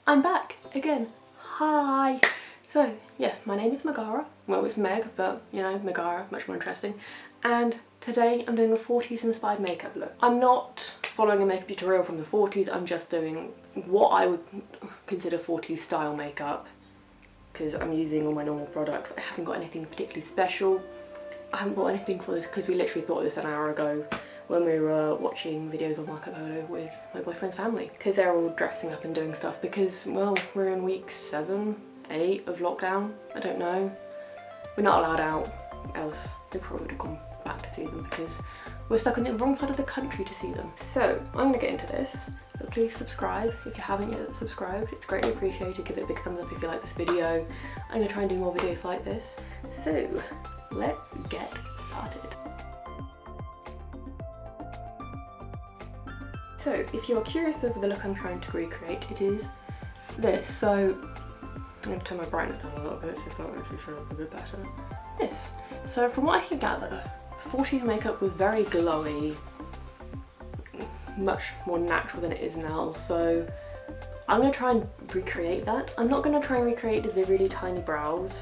I'm back again. Hi. So yes, my name is Megara. Well, it's Meg, but you know, Megara, much more interesting. And today I'm doing a 40s inspired makeup look. I'm not following a makeup tutorial from the 40s, I'm just doing what I would consider 40s style makeup because I'm using all my normal products. I haven't got anything particularly special. I haven't bought anything for this because we literally thought of this an hour ago when we were watching videos on Marco Polo with my boyfriend's family, because they're all dressing up and doing stuff because, well, we're in week 7, 8 of lockdown. I don't know. We're not allowed out, else we probably would have gone back to see them because we're stuck on the wrong side of the country to see them. So I'm gonna get into this, but please subscribe if you haven't yet subscribed. It's greatly appreciated. Give it a big thumbs up if you like this video. I'm gonna try and do more videos like this. So let's get started. So if you're curious over the look I'm trying to recreate, it is this. So I'm going to turn my brightness down a little bit so it's actually show up a bit better. This. So from what I can gather, 40s makeup was very glowy, much more natural than it is now. So I'm going to try and recreate that. I'm not going to try and recreate the really tiny brows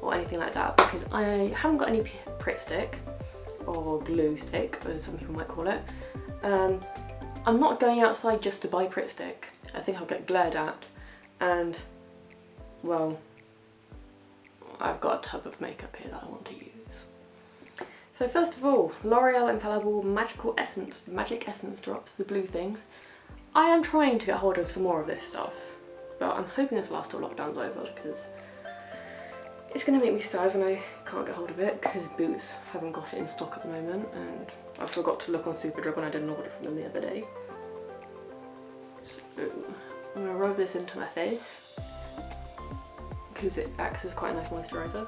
or anything like that because I haven't got any Pritt stick or glue stick, as some people might call it. I'm not going outside just to buy Pritt stick. I think I'll get glared at, and well, I've got a tub of makeup here that I want to use. So first of all, L'Oreal Infallible Magic Essence drops, the blue things. I am trying to get hold of some more of this stuff, but I'm hoping this lasts till lockdown's over because it's going to make me sad when I can't get hold of it because Boots haven't got it in stock at the moment, and I forgot to look on Superdrug when I did an order from them the other day. So I'm going to rub this into my face because it acts as quite a nice moisturiser.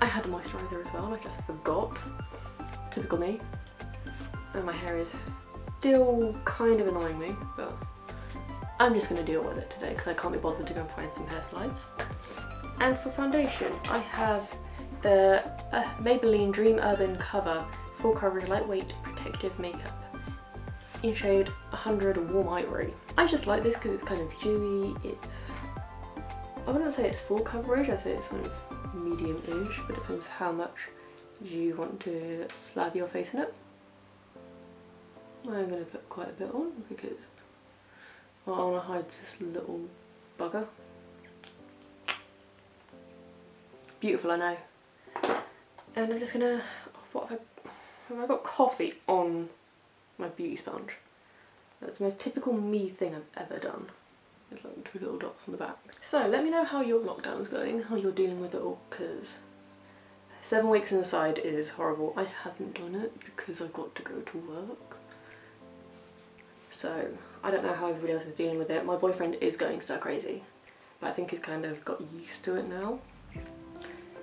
I had a moisturiser as well and I just forgot. Typical me. And my hair is still kind of annoying me, but I'm just going to deal with it today because I can't be bothered to go and find some hair slides. And for foundation, I have the Maybelline Dream Urban Cover Full Coverage Lightweight Protective Makeup in shade 100 Warm Ivory. I just like this because it's kind of dewy. I wouldn't say it's full coverage, I'd say it's kind of medium-ish, but it depends how much you want to slather your face in it. I'm going to put quite a bit on because I want to hide this little bugger. Beautiful, I know. And I'm just gonna, have I got coffee on my beauty sponge? That's the most typical me thing I've ever done. It's like 2 little dots on the back. So let me know how your lockdown's going, how you're dealing with it all, because 7 weeks inside is horrible. I haven't done it because I've got to go to work. So I don't know how everybody else is dealing with it. My boyfriend is going stir crazy, but I think he's kind of got used to it now,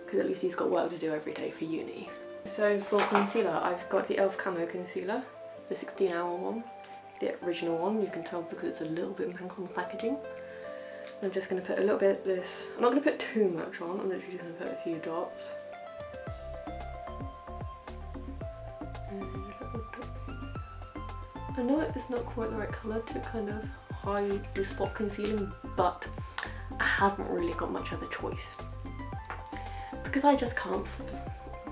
because at least he's got work to do every day for uni. So for concealer, I've got the e.l.f. Camo concealer, the 16-hour one, the original one. You can tell because it's a little bit mank on the packaging. I'm just going to put a little bit of this. I'm not going to put too much on, I'm literally just going to put a few dots. I know it's not quite the right colour to kind of do spot concealing, but I haven't really got much other choice. Because I just can't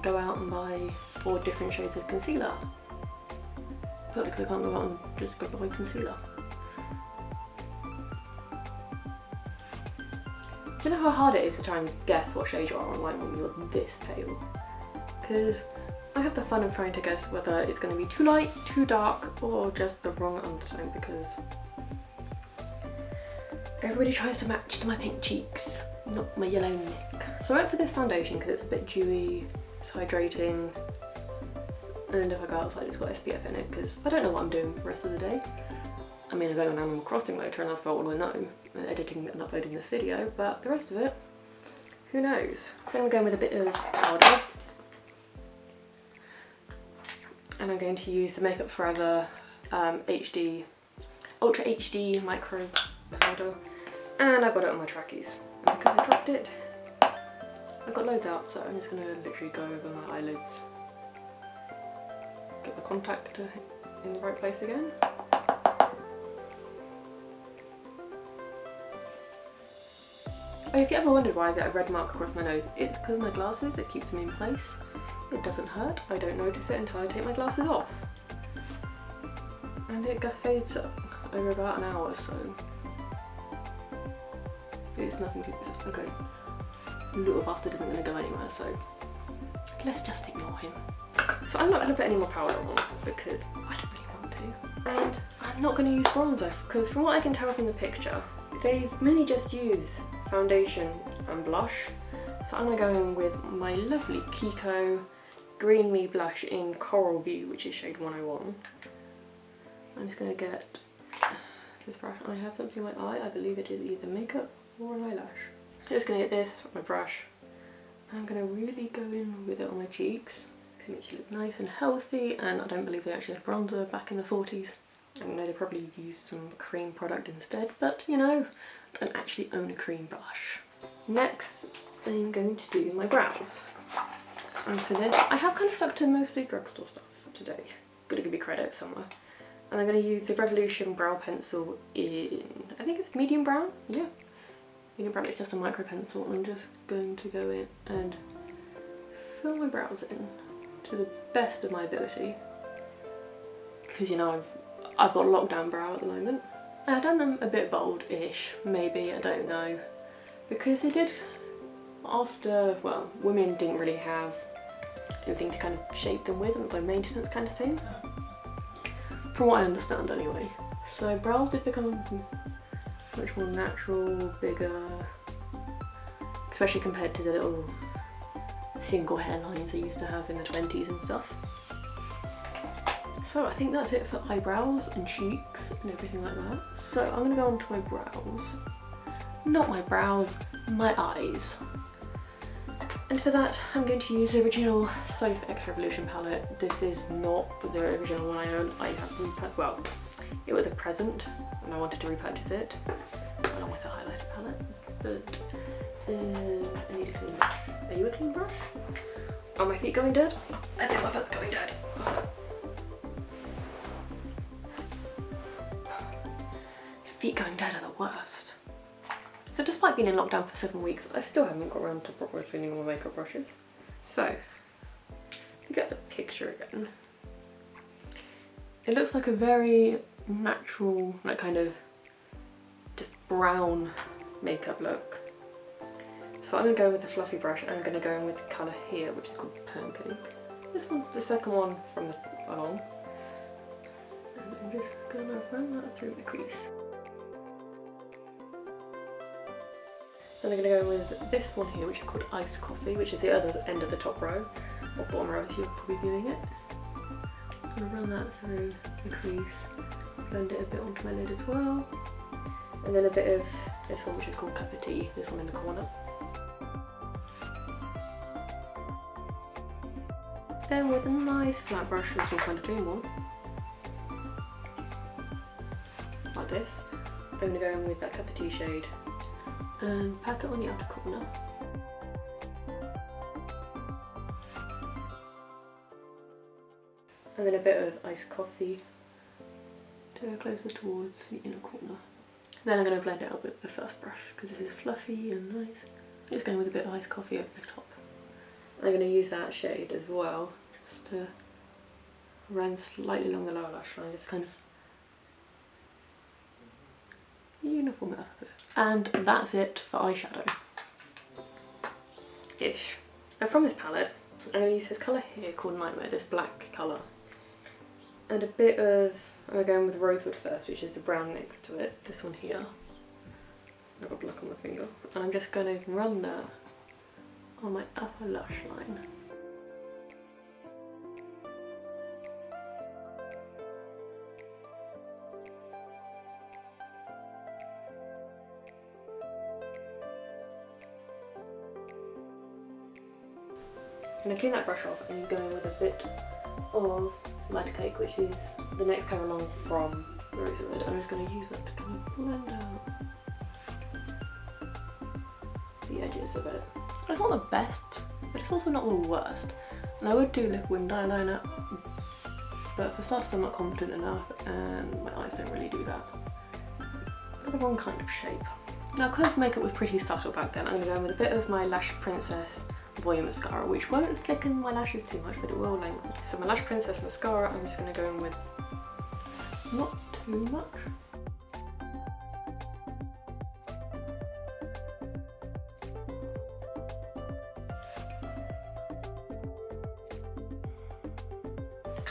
go out and buy 4 different shades of concealer. But because I can't go out and just go buy concealer. Do you know how hard it is to try and guess what shade you are online when you're this pale? Because I have the fun of trying to guess whether it's going to be too light, too dark, or just the wrong undertone, because everybody tries to match to my pink cheeks, not my yellow neck. So I went for this foundation because it's a bit dewy, it's hydrating, and if I go outside it's got SPF in it because I don't know what I'm doing for the rest of the day. I mean, I'm going on Animal Crossing later and that's about all I know, editing and uploading this video, but the rest of it, who knows. So I'm going with a bit of powder, and I'm going to use the Makeup Forever HD, Ultra HD Micro Powder, and I've got it on my trackies. And because I dropped it, I've got loads out, so I'm just going to literally go over my eyelids, get the contact in the right place again. if you ever wondered why I get a red mark across my nose, it's because of my glasses. It keeps them in place. It doesn't hurt. I don't notice it until I take my glasses off. And it fades up over about an hour, so it's nothing too bad. Okay, little bastard isn't going to go anywhere, so let's just ignore him. So I'm not going to put any more powder on because I don't really want to. And I'm not going to use bronzer because from what I can tell from the picture, they've mainly just used foundation and blush. So I'm going to go in with my lovely Kiko Green Me blush in Coral View, which is shade 101. I'm just going to get this brush. I have something in my eye. I believe it is either makeup or an eyelash. I'm just going to get this on my brush. I'm going to really go in with it on my cheeks. It makes you look nice and healthy, and I don't believe they actually had bronzer back in the 40s. I know they probably used some cream product instead, but you know, I don't actually own a cream blush. Next, I'm going to do my brows. And for this, I have kind of stuck to mostly drugstore stuff today. Gotta give you credit somewhere. And I'm going to use the Revolution brow pencil in, I think it's medium brown? Yeah. Medium brown, it's just a micro pencil. I'm just going to go in and fill my brows in to the best of my ability. Because you know, I've got a lockdown brow at the moment. I've done them a bit bold-ish, maybe, I don't know. Because they did, after, well, women didn't really have anything to kind of shape them with, and low maintenance kind of thing. From what I understand anyway. So brows did become much more natural, bigger, especially compared to the little single hairlines I used to have in the 20s and stuff. So I think that's it for eyebrows and cheeks and everything like that. So I'm going to go on to my brows. Not my brows, my eyes. And for that I'm going to use the original Soph X Revolution palette. This is not the original one I own. I have well, it was a present and I wanted to repurchase it along with the highlighter palette. But I need a clean brush. Are you a clean brush? Are my feet going dead? I think my foot's going dead. Feet going dead are the worst. So despite being in lockdown for 7 weeks, I still haven't got around to properly cleaning all my makeup brushes. So, to get the picture again, it looks like a very natural, like kind of just brown makeup look. So I'm going to go with the fluffy brush and I'm going to go in with the colour here, which is called Pancake. This one, the second one from the along. And I'm just going to run that through the crease. And I'm going to go with this one here, which is called Iced Coffee, which is the other end of the top row, or bottom row if you're probably viewing it. I'm going to run that through the crease, blend it a bit onto my lid as well. And then a bit of this one, which is called Cup of Tea, this one in the corner. Then with a nice flat brush, this one kind of doing one, like this, I'm going to go in with that Cup of Tea shade and pack it on the outer corner. And then a bit of iced coffee to go closer towards the inner corner. Then I'm going to blend it out with the first brush because this is fluffy and nice. I'm just going with a bit of iced coffee over the top. I'm going to use that shade as well, just to run slightly along the lower lash line, just kind of uniform it up a bit. And that's it for eyeshadow. Ish. Now from this palette, I'm going to use this colour here called Nightmare, this black colour. And a bit of, I'm going with Rosewood first, which is the brown next to it, this one here. I've got black on my finger. And I'm just going to run that on my upper lash line. I'm going to clean that brush off and go in with a bit of Lighter Cake, which is the next colour along from Rosewood. I'm just going to use that to kind of blend out the edges of it. It's not the best, but it's also not the worst. And I would do lip winged eyeliner, but for starters I'm not confident enough and my eyes don't really do that. It's the wrong kind of shape. Now because makeup was pretty subtle back then, I'm going to go in with a bit of my Lash Princess Volume Mascara, which won't thicken my lashes too much, but it will lengthen. So my Lash Princess Mascara, I'm just going to go in with not too much.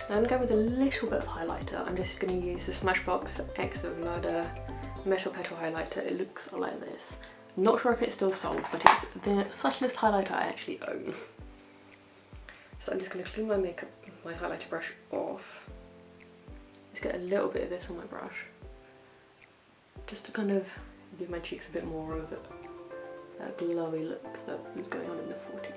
Now I'm going to go with a little bit of highlighter. I'm just going to use the Smashbox X Vlada Metal Petal highlighter. It looks like this. Not sure if it's still sold, but it's the subtlest highlighter I actually own. So I'm just going to clean my makeup, my highlighter brush off. Just get a little bit of this on my brush. Just to kind of give my cheeks a bit more of that glowy look that was going on in the 40s.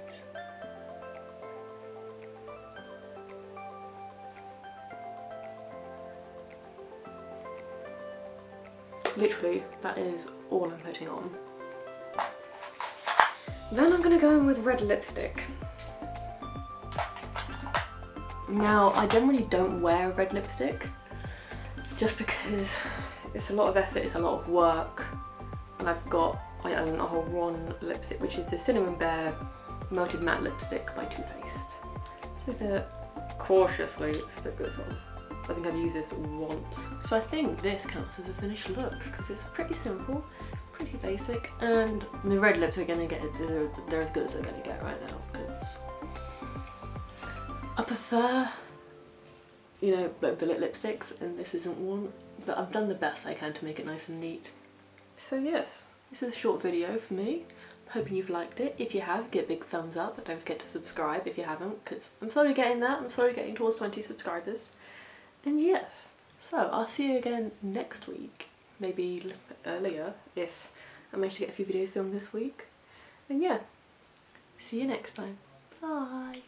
Literally, that is all I'm putting on. Then I'm going to go in with red lipstick. Now, I generally don't wear red lipstick just because it's a lot of effort, it's a lot of work, and I own a whole Ron lipstick, which is the Cinnamon Bear Melted Matte Lipstick by Too Faced. So to cautiously stick this on. I think I've used this once. So I think this counts as a finished look because it's pretty simple, pretty basic, and the red lips are gonna get, they're as good as they're gonna get right now. I prefer, you know, like bullet lipsticks, and this isn't one, but I've done the best I can to make it nice and neat. So yes, this is a short video for me. Hoping you've liked it. If you have, give a big thumbs up, but don't forget to subscribe if you haven't, because I'm slowly getting there. I'm slowly getting towards 20 subscribers. And yes, so I'll see you again next week, maybe a little bit earlier if I manage to get a few videos filmed this week. And yeah, see you next time. Bye!